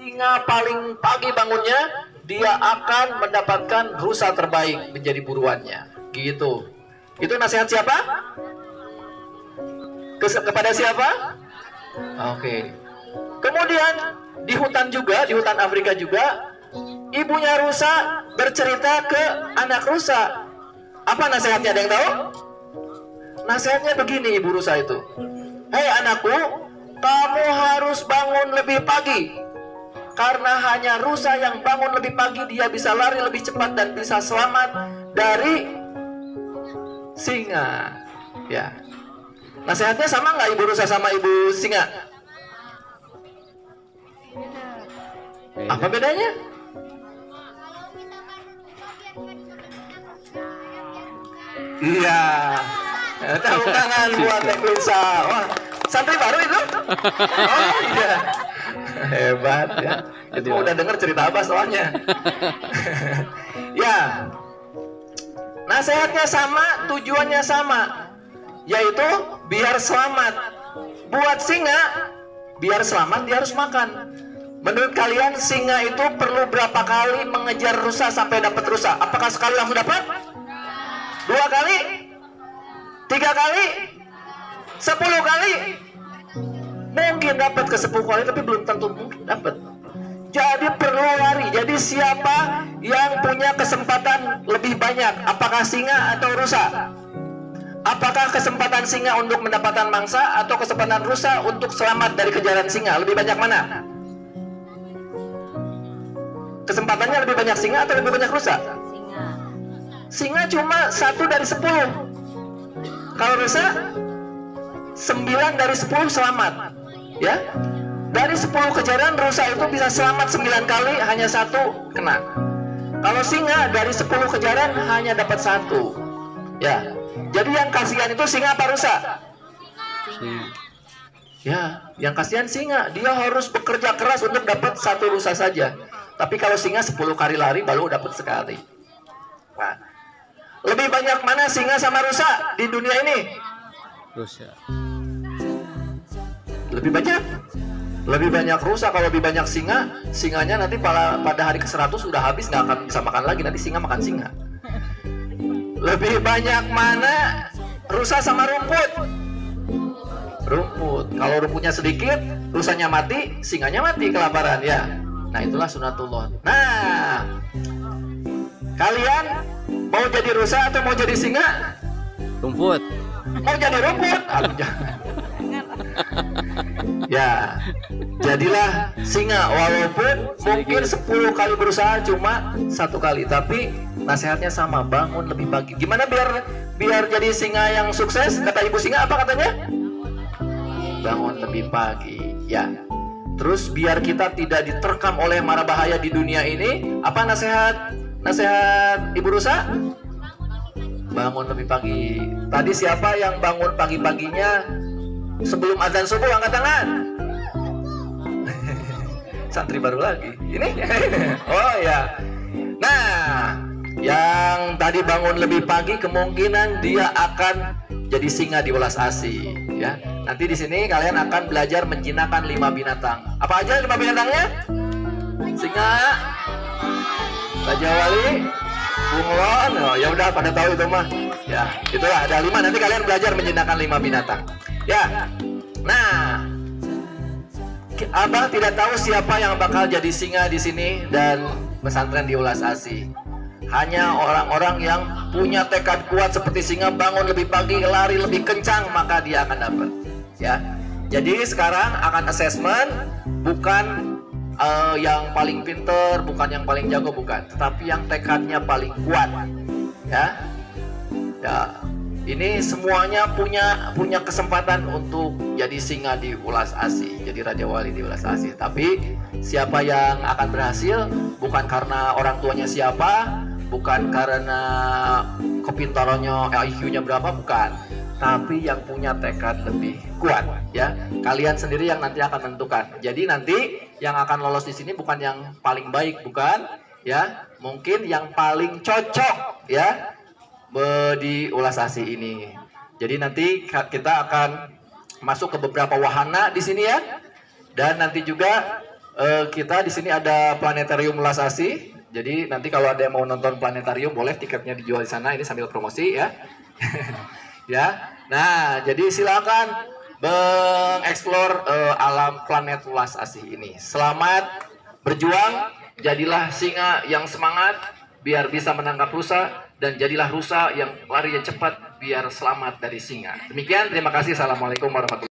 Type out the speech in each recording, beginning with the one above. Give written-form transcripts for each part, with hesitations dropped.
Singa paling pagi bangunnya, dia akan mendapatkan rusa terbaik menjadi buruannya. Gitu. Itu nasihat siapa? Kepada siapa? Oke. Kemudian di hutan juga, di hutan Afrika juga, ibunya rusa bercerita ke anak rusa. Apa nasihatnya? Ada yang tahu? Nasihatnya begini, ibu rusa itu. Hei anakku, kamu harus bangun lebih pagi. Karena hanya rusa yang bangun lebih pagi, dia bisa lari lebih cepat dan bisa selamat dari singa. Ya. Nasihatnya sama nggak ibu rusa sama ibu singa? Apa bedanya? Iya. Tepuk tangan buat Teklisa. Wah, santri baru itu? Oh iya. Hebat ya. Itu udah denger cerita apa soalnya. Ya. Nasihatnya sama, tujuannya sama. Yaitu biar selamat. Buat singa, biar selamat dia harus makan. Menurut kalian singa itu perlu berapa kali mengejar rusa sampai dapat rusa? Apakah sekali langsung dapat? 2 kali? 3 kali? 10 kali? Mungkin dapat ke 10 kali, tapi belum tentu mungkin dapat. Jadi perlu lari. Jadi siapa yang punya kesempatan lebih banyak? Apakah singa atau rusa? Apakah kesempatan singa untuk mendapatkan mangsa atau kesempatan rusa untuk selamat dari kejaran singa? Lebih banyak mana? Kesempatannya lebih banyak singa atau lebih banyak rusa? Singa cuma 1 dari 10. Kalau rusa 9 dari 10 selamat. Ya, dari 10 kejaran rusa itu bisa selamat 9 kali, hanya 1 kena. Kalau singa dari 10 kejaran hanya dapat 1. Ya, jadi yang kasihan itu singa apa rusa? Ya, yang kasihan singa. Dia harus bekerja keras untuk dapat 1 rusa saja. Tapi kalau singa 10 kali lari baru dapat sekali. Nah, lebih banyak mana singa sama rusa di dunia ini? Rusa. Lebih banyak? Lebih banyak rusa. Kalau lebih banyak singa, singanya nanti pada hari ke-100 sudah habis, nggak akan bisa makan lagi. Nanti singa makan singa. Lebih banyak mana rusa sama rumput? Rumput. Kalau rumputnya sedikit, rusanya mati, singanya mati kelaparan ya. Nah, itulah sunatullah. Nah, kalian mau jadi rusa atau mau jadi singa? Rumput. Mau jadi rumput? Aduh, jangan. Ya, jadilah singa walaupun mungkin 10 kali berusaha cuma 1 kali, tapi nasihatnya sama, bangun lebih pagi. Gimana biar jadi singa yang sukses? Kata ibu singa apa katanya? Bangun lebih pagi. Ya. Terus biar kita tidak diterkam oleh mara bahaya di dunia ini, apa nasihat ibu rusa? Bangun lebih pagi. Tadi siapa yang bangun pagi-paginya sebelum azan subuh? Angkat tangan. Santri baru lagi. Ini? Oh ya. Nah, yang tadi bangun lebih pagi kemungkinan dia akan jadi singa di ulas ASI. Ya. Nanti di sini kalian akan belajar menjinakkan 5 binatang. Apa aja 5 binatangnya? Singa, Raja Wali, bunglon. Oh, ya udah pada tahu itu mah. Ya, itulah ada 5. Nanti kalian belajar menjinakkan 5 binatang. Ya. Nah, Abang tidak tahu siapa yang bakal jadi singa di sini dan pesantren di Ulas ASI. Hanya orang-orang yang punya tekad kuat seperti singa, bangun lebih pagi, lari lebih kencang, maka dia akan dapat. Ya. Jadi sekarang akan assessment, bukan yang paling pinter, bukan yang paling jago, bukan, tetapi yang tekadnya paling kuat. Ya. Ya. Ini semuanya punya kesempatan untuk jadi singa di Ulas ASI, jadi Raja Wali di Ulas ASI. Tapi siapa yang akan berhasil bukan karena orang tuanya siapa, bukan karena kepintarannya, IQ-nya berapa, bukan, tapi yang punya tekad lebih kuat. Ya, kalian sendiri yang nanti akan menentukan. Jadi nanti yang akan lolos di sini bukan yang paling baik, bukan, ya, mungkin yang paling cocok, ya, di Ulas ASI ini. Jadi nanti kita akan masuk ke beberapa wahana di sini ya. Dan nanti juga kita di sini ada planetarium Welas Asih. Jadi nanti kalau ada yang mau nonton planetarium boleh tiketnya dijual di sana. Ini sambil promosi ya. Ya. Nah, jadi silakan mengeksplor alam planet Welas Asih ini. Selamat berjuang, jadilah singa yang semangat biar bisa menangkap rusa, dan jadilah rusa yang lari yang cepat biar selamat dari singa. Demikian, terima kasih. Assalamualaikum warahmatullahi wabarakatuh.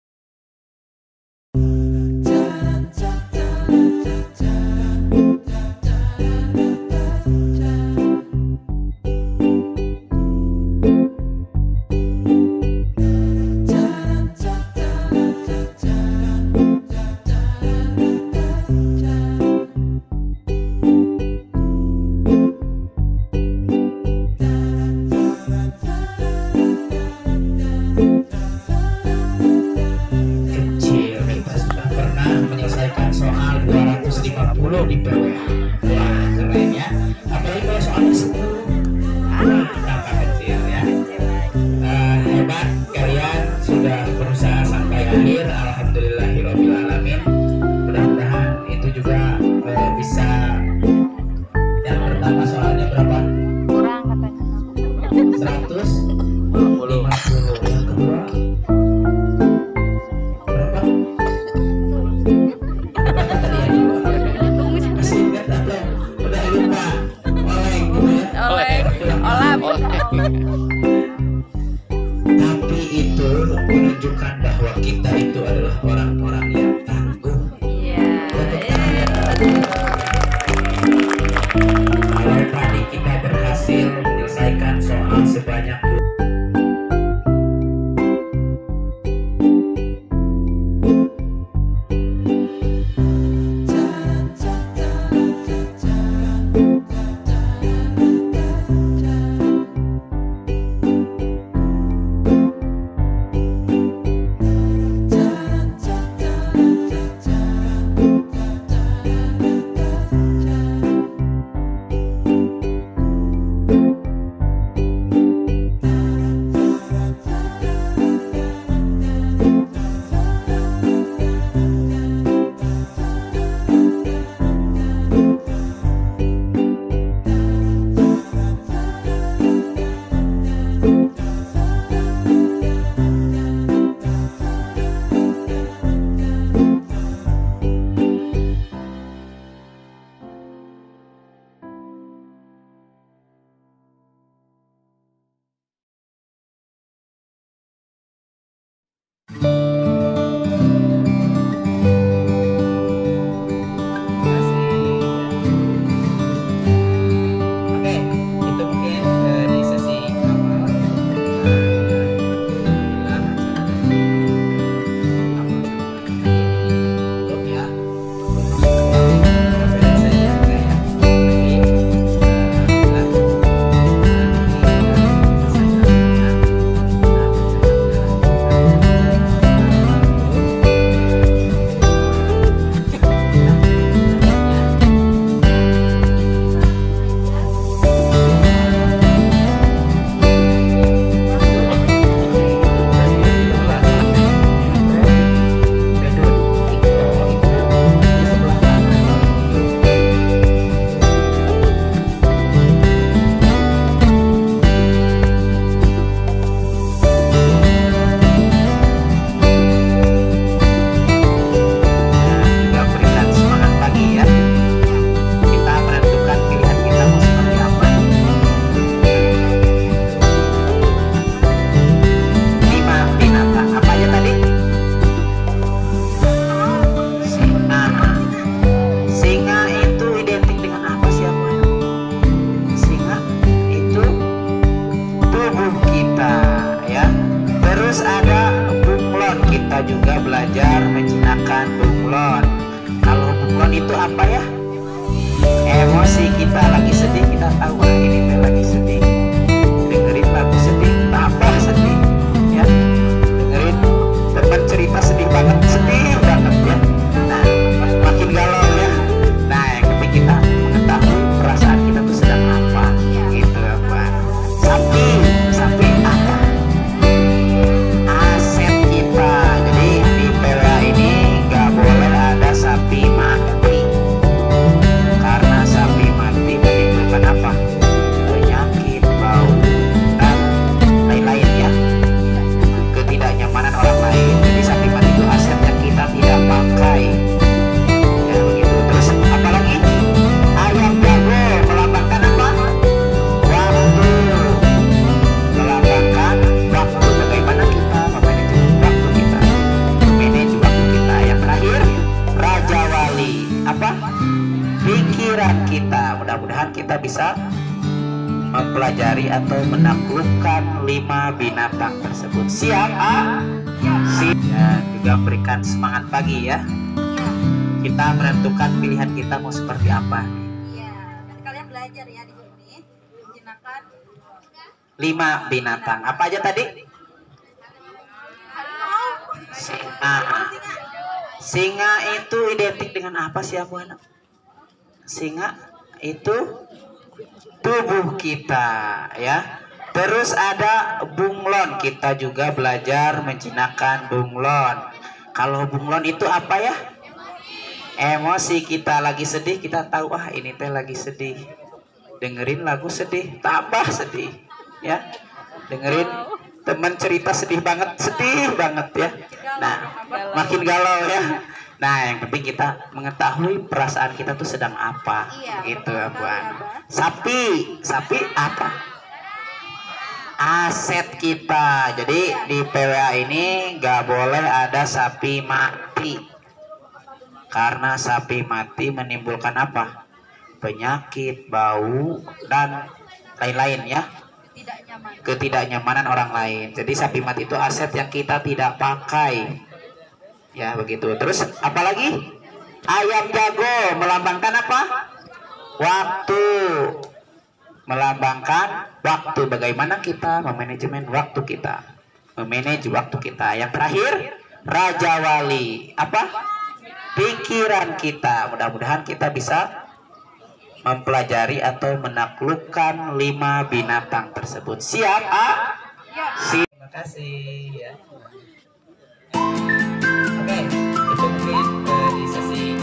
di PWA. Wah, keren ya. Apalagi kalau soalnya 10. Tambah kecil ya. Hebat, kalian sudah berusaha sampai akhir. Alhamdulillahirobbilalamin. Mudah-mudahan itu juga bisa. Yang pertama soalnya berapa? Kurang katanya 150. Yang kedua berapa? Udah lupa. Oleng gitu ya. Tapi itu menunjukkan bahwa kita itu adalah orang-orang yang tangguh. Kalau tadi kita berhasil menyelesaikan soal sebanyak juga belajar menjinakkan bunglon. Kalau bunglon itu apa ya? Emosi kita lagi sedih, kita tahu ini teh lagi sedih. Dengerin lagu sedih, tambah sedih, ya. Dengerin teman cerita sedih banget ya. Nah, makin galau ya. Nah, yang penting kita mengetahui perasaan kita tuh sedang apa, gitu apa. Sapi apa? Aset kita. Jadi di PWA ini nggak boleh ada sapi mati. pikiran kita. Mudah-mudahan kita bisa mempelajari atau menaklukkan 5 binatang tersebut. Siap? Siap. Ya, juga berikan semangat pagi ya. Kita menentukan pilihan kita mau seperti apa. Iya, nanti kalian belajar ya di sini. Menjinakkan 5 binatang. Apa aja tadi? Singa. Singa itu identik dengan apa sih Abu Anak? Singa itu tubuh kita ya. Terus ada bunglon. Kita juga belajar menjinakkan bunglon. Kalau bunglon itu apa ya? Emosi. Kita lagi sedih, kita tahu ini teh lagi sedih. Dengerin lagu sedih, tambah sedih ya. Dengerin teman cerita sedih banget ya. Nah, makin galau ya. Nah, yang penting kita mengetahui perasaan kita tuh sedang apa. Gitu Abu Ana. Sapi apa? Aset kita. Jadi di PWA ini nggak boleh ada sapi mati. Karena sapi mati menimbulkan apa? Penyakit, bau, dan lain-lain ya. Ketidaknyamanan orang lain. Jadi sapi mati itu aset yang kita tidak pakai. Ya begitu. Terus apalagi? Ayam jago melambangkan apa? Waktu. Melambangkan waktu. Bagaimana kita memanajemen waktu kita? Memanage waktu kita. Yang terakhir, Raja Wali. Apa? Pikiran kita. Mudah-mudahan kita bisa mempelajari atau menaklukkan 5 binatang tersebut. Siap? Siap. Terima kasih ya. Oke, itu mungkin di sesi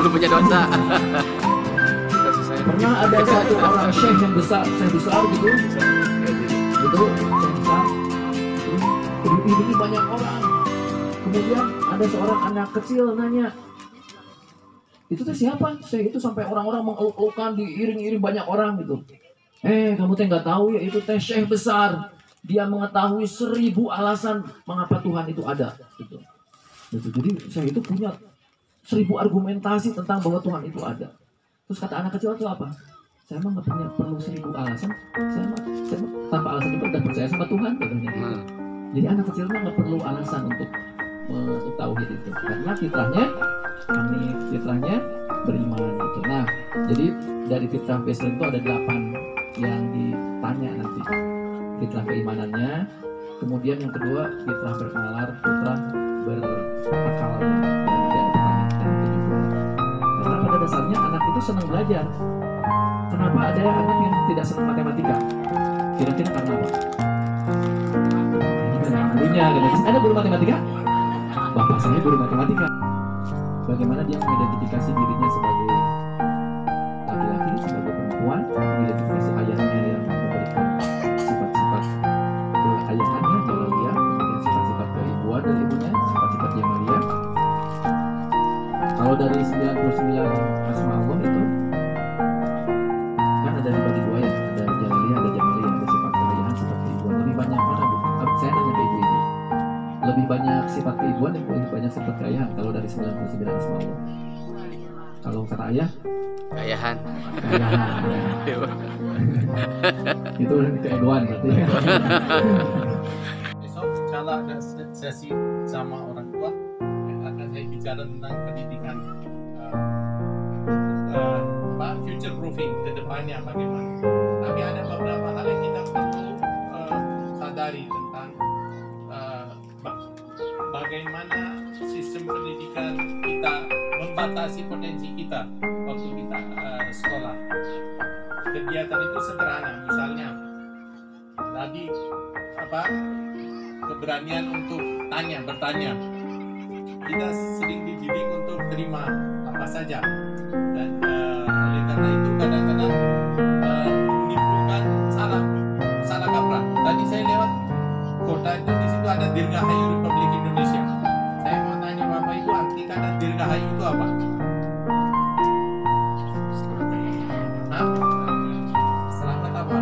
Lu punya dosa. Pernah ada satu orang syekh yang besar gitu, syekh besar, diiringi banyak orang. Kemudian ada seorang anak kecil nanya, itu tuh siapa? Syekh itu sampai orang-orang mengeluk-elukan, diiring-iring banyak orang gitu. Kamu teh nggak tahu ya, itu teh syekh besar. Dia mengetahui 1000 alasan mengapa Tuhan itu ada. Gitu. Jadi syekh itu punya 1000 argumentasi tentang bahwa Tuhan itu ada. Terus kata anak kecil itu apa? Saya mah nggak punya perlu 1000 alasan. Saya mah tanpa alasan itu udah percaya sama Tuhan katanya. Jadi anak kecil mah nggak perlu alasan untuk tauhid itu. Karena fitrahnya beriman gitu. Nah, jadi dari fitrah Basel itu ada 8 yang ditanya nanti. Fitrah keimanannya, kemudian yang kedua fitrah bernalar, fitrah berakalnya. Karena pada dasarnya anak itu senang belajar. Kenapa ada anak yang tidak senang matematika? Kira-kira karena apa? Gurunya, ada guru matematika? Bapak saya guru matematika. Bagaimana dia mengidentifikasi dirinya sebagai laki-laki, sebagai perempuan, mengidentifikasi ayahnya yang memberikan sifat-sifat keayahannya, jalalia, kemudian sifat-sifat keibuan dari ibunya, sifat-sifat jamalia. Kalau dari 99 asma Allah itu kan ada dibagi 2 ya, ada jalalia, ada jamalia, ada sifat keayahan, sifat keibuan. Lebih banyak mana Bu? Saya nanya ke ibu ini. Lebih banyak sifat keibuan dan lebih banyak sifat keayahan kalau dari 99 asma Allah. Kalau kata ayah, Ayahan. Itu keegoan berarti. Besok insyaAllah ada sesi sama orang tua yang akan saya bicara tentang pendidikan future proofing ke depannya bagaimana. Tapi ada beberapa hal yang kita perlu sadari tentang bagaimana sistem pendidikan kita membatasi potensi kita waktu kita sekolah. Kegiatan itu sederhana, misalnya tadi keberanian untuk bertanya. Kita sering dididik untuk terima apa saja, dan oleh karena itu kadang-kadang menimbulkan salah kaprah. Tadi saya lewat kota itu, di situ ada Dirgahayu Republik Indonesia. Saya mau tanya Bapak Ibu, arti kata Dirgahayu itu apa? Selamat apa?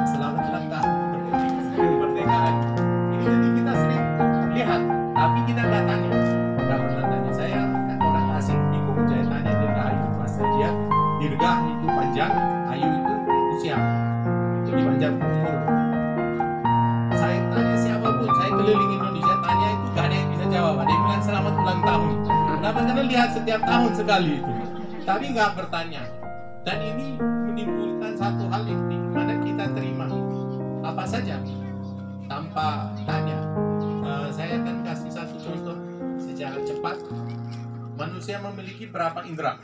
Selamat ulang tahun kemerdekaan. Ini jadi kita sering lihat, tapi kita nggak tanya. Nggak pernah tanya. Saya kan orang asing bingung, saya tanya Dirgahayu. Pas saya lihat Dirgah itu panjang, Hayu itu usia, jadi panjang umur. Saya tanya siapapun, saya keliling Indonesia tanya itu gak ada yang bisa jawab. Ada yang bilang selamat ulang tahun. Kenapa? Karena lihat setiap tahun sekali itu, tapi nggak bertanya. Dan ini menimbulkan satu hal yang di mana kita terima apa saja tanpa tanya. Saya akan kasih satu contoh secara cepat. Manusia memiliki berapa indera?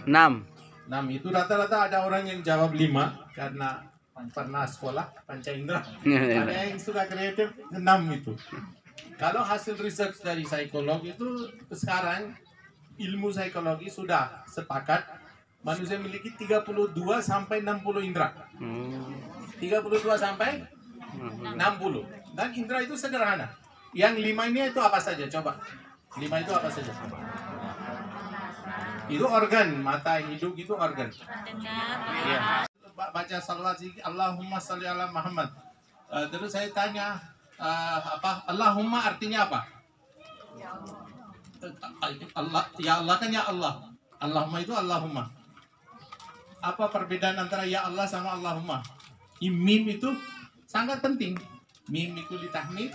6. 6. Itu rata-rata ada orang yang jawab 5 karena pernah sekolah panca indera. Ada yang suka kreatif 6 itu. Kalau hasil research dari psikolog itu sekarang ilmu psikologi sudah sepakat manusia memiliki 32 sampai 60 indera. 32 sampai 60. Dan indera itu sederhana. Yang 5 ini itu apa saja? Coba. 5 itu apa saja? Itu organ, mata, hidung itu organ. Iya. Baca salawat zikir Allahumma sholli ala Muhammad. Terus saya tanya Allahumma artinya apa? Allah, ya Allah kan ya Allah. Allahumma itu Allahumma. Apa perbedaan antara ya Allah sama Allahumma? Mim itu sangat penting. Mim itu ditahmid,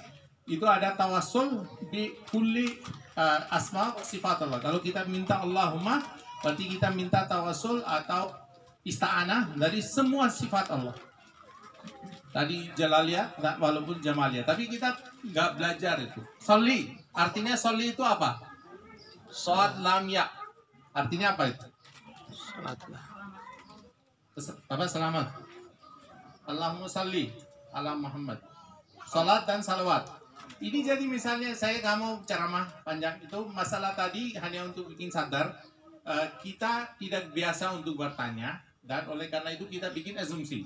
itu ada tawassul di kulli asma sifat Allah. Kalau kita minta Allahumma, berarti kita minta tawassul atau ista'anah dari semua sifat Allah. Tadi Jalaliyah, walaupun Jamaliyah, tapi kita nggak belajar itu. Sholli, artinya sholli itu apa? Shad lam ya, artinya apa itu? Apa? Selamat. Allahumma sholli ala Muhammad. Salat dan salawat. Ini jadi misalnya saya nggak mau ceramah panjang, itu masalah tadi hanya untuk bikin sadar kita tidak biasa untuk bertanya, dan oleh karena itu kita bikin asumsi.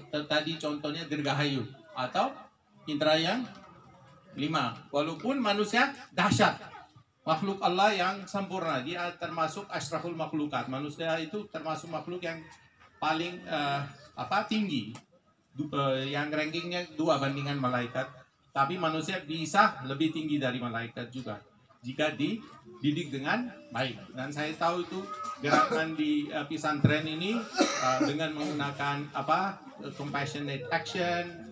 Tadi contohnya Dirgahayu atau indera yang 5. Walaupun manusia dahsyat, makhluk Allah yang sempurna, dia termasuk asyraful makhlukat. Manusia itu termasuk makhluk yang paling tinggi, yang rankingnya 2 bandingan malaikat. Tapi manusia bisa lebih tinggi dari malaikat juga jika dididik dengan baik. Dan saya tahu itu gerakan di pesantren ini dengan menggunakan compassionate action,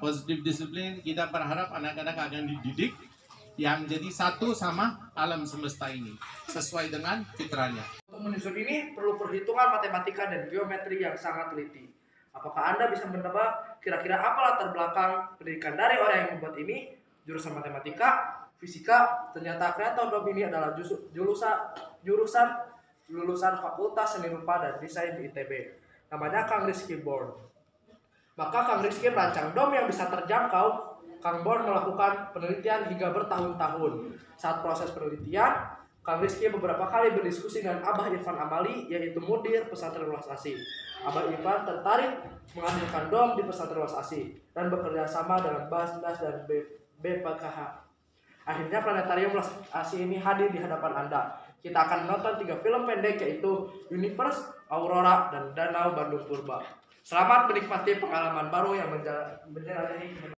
positive discipline, kita berharap anak-anak akan dididik yang jadi satu sama alam semesta ini sesuai dengan fitrahnya. Untuk menyusun ini perlu perhitungan matematika dan geometri yang sangat teliti. Apakah Anda bisa menebak kira-kira apa latar belakang pendidikan dari orang yang membuat ini? Jurusan matematika, fisika. Ternyata kreator Dom ini adalah jurusan lulusan Fakultas Seni Rupa dan Desain di ITB. Namanya Kang Rizky Born. Maka Kang Rizky merancang dom yang bisa terjangkau. Kang Born melakukan penelitian hingga bertahun-tahun. Saat proses penelitian, Kang Rizky beberapa kali berdiskusi dengan Abah Irfan Amali, yaitu mudir pesantren Luas Asih. Abah Irfan tertarik menghadirkan dom di pesantren Luas Asih dan bekerja sama dengan Basnas dan BPKH. Akhirnya planetarium Luas Asih ini hadir di hadapan Anda. Kita akan menonton 3 film pendek, yaitu Universe, Aurora, dan Danau Bandung Purba. Selamat menikmati pengalaman baru yang menjelajahi.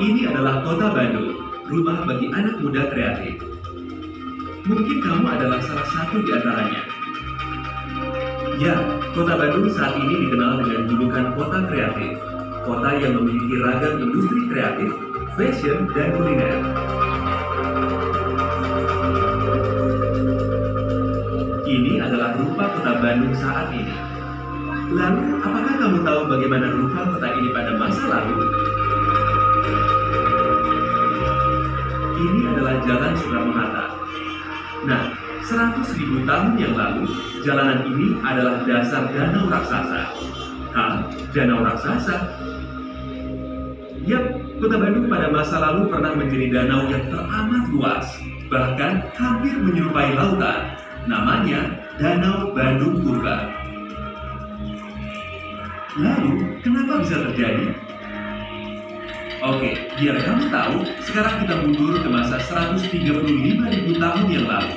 Ini adalah Kota Bandung, rumah bagi anak muda kreatif. Mungkin kamu adalah salah satu di antaranya. Ya, Kota Bandung saat ini dikenal dengan julukan Kota Kreatif. Kota yang memiliki ragam industri kreatif, fashion, dan kuliner. Ini adalah rupa Kota Bandung saat ini. Lalu, apakah kamu tahu bagaimana rupa kota ini pada masa lalu? Ini adalah Jalan Soekarno-Hatta. Nah, 100.000 tahun yang lalu, jalanan ini adalah dasar danau raksasa. Hah? Danau raksasa? Yap, Kota Bandung pada masa lalu pernah menjadi danau yang teramat luas, bahkan hampir menyerupai lautan. Namanya Danau Bandung Purba. Lalu, kenapa bisa terjadi? Oke, biar kamu tahu, sekarang kita mundur ke masa 135.000 tahun yang lalu.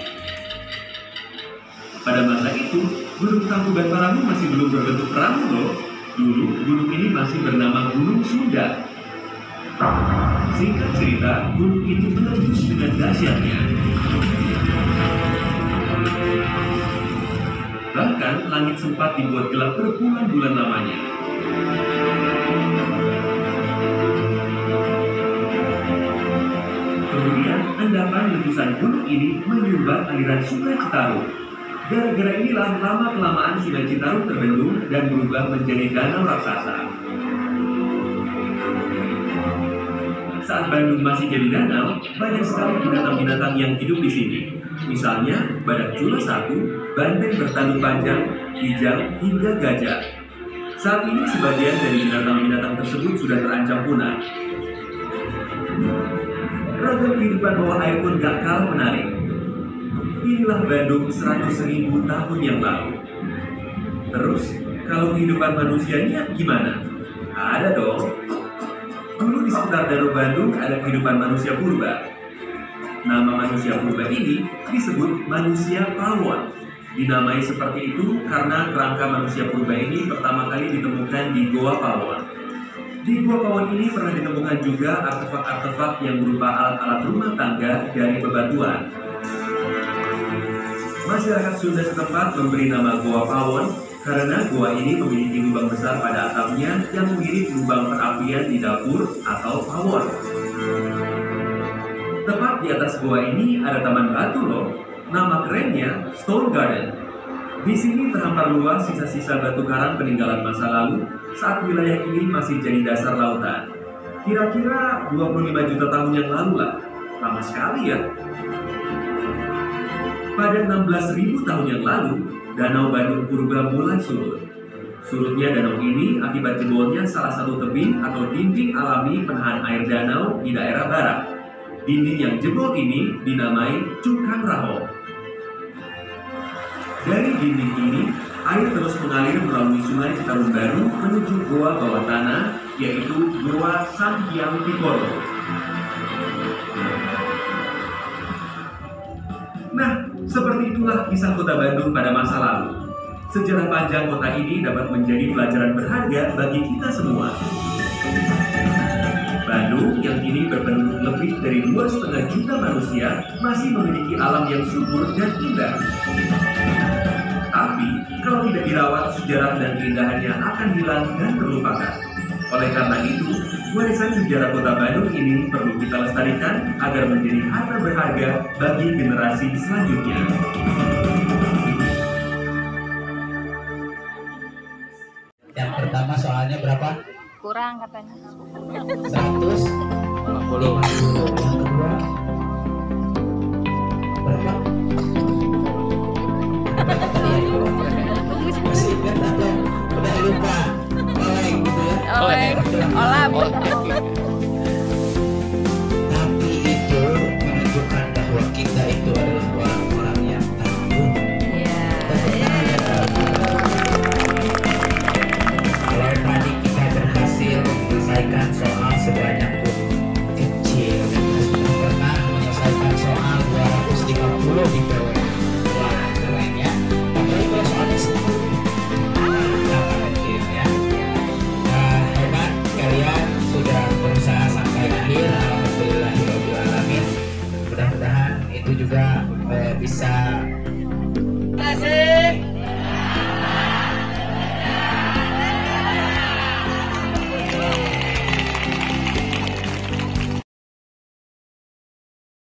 Pada masa itu, Gunung Tangkuban Perahu masih belum berbentuk perahu loh. Dulu, gunung ini masih bernama Gunung Sunda. Singkat cerita, gunung itu meletus dengan dahsyatnya. Bahkan, langit sempat dibuat gelap berbulan-bulan lamanya. Kemudian, endapan letusan gunung ini menyumbat aliran Sungai Citarum. Gara-gara inilah lama-kelamaan Sungai Citarum terbendung dan berubah menjadi danau raksasa. Saat Bandung masih jadi danau, banyak sekali binatang-binatang yang hidup di sini. Misalnya, badak cula satu, banteng bertanduk panjang, kijang, hingga gajah. Saat ini sebagian dari binatang-binatang tersebut sudah terancam punah. Ragam kehidupan bawah air pun gak kalah menarik. Inilah Bandung 100.000 tahun yang lalu. Terus, kalau kehidupan manusianya gimana? Ada dong. Dulu di sekitar Danau Bandung ada kehidupan manusia purba. Nama manusia purba ini disebut manusia pawon. Dinamai seperti itu karena kerangka manusia purba ini pertama kali ditemukan di Goa Pawon. Di Goa Pawon ini pernah ditemukan juga artefak-artefak yang berupa alat-alat rumah tangga dari bebatuan. Masyarakat Sunda setempat memberi nama Goa Pawon karena goa ini memiliki lubang besar pada atapnya yang mirip lubang perapian di dapur atau pawon. Tepat di atas goa ini ada taman batu loh. Nama kerennya Stone Garden. Di sini terhampar luas sisa-sisa batu karang peninggalan masa lalu saat wilayah ini masih jadi dasar lautan. Kira-kira 25 juta tahun yang lalu lah. Lama sekali ya. Pada 16.000 tahun yang lalu, Danau Bandung Purba mulai surut. Surutnya danau ini akibat jebolnya salah satu tebing atau dinding alami penahan air danau di daerah barat. Dinding yang jebol ini dinamai Cukang Rahong. Dari dinding ini, air terus mengalir melalui Sungai Citarum Baru menuju goa bawah tanah, yaitu Goa Sang Hyang Tikoro. Nah, seperti itulah kisah Kota Bandung pada masa lalu. Sejarah panjang kota ini dapat menjadi pelajaran berharga bagi kita semua. Bandung yang kini berpenduduk lebih dari 2,5 juta manusia masih memiliki alam yang subur dan indah. Tapi, kalau tidak dirawat, sejarah dan keindahannya akan hilang dan terlupakan. Oleh karena itu, warisan sejarah Kota Bandung ini perlu kita lestarikan agar menjadi harta berharga bagi generasi selanjutnya. Yang pertama soalnya berapa? Kurang katanya. 150. Yang kedua berapa? Masih ingat atau udah oleng, olam. Tapi itu menunjukkan bahwa kita itu adalah orang-orang yang tangguh. Iya. Kalau tadi kita berhasil menyelesaikan soal sebanyak kecil, kita pernah menyelesaikan soal 250 di PW. Wah, keren ya. Apalagi kalau soalnya sedikit. Ya. Hebat, kalian sudah berusaha sampai akhir. Alhamdulillahirobbilalamin. Mudah-mudahan itu juga bisa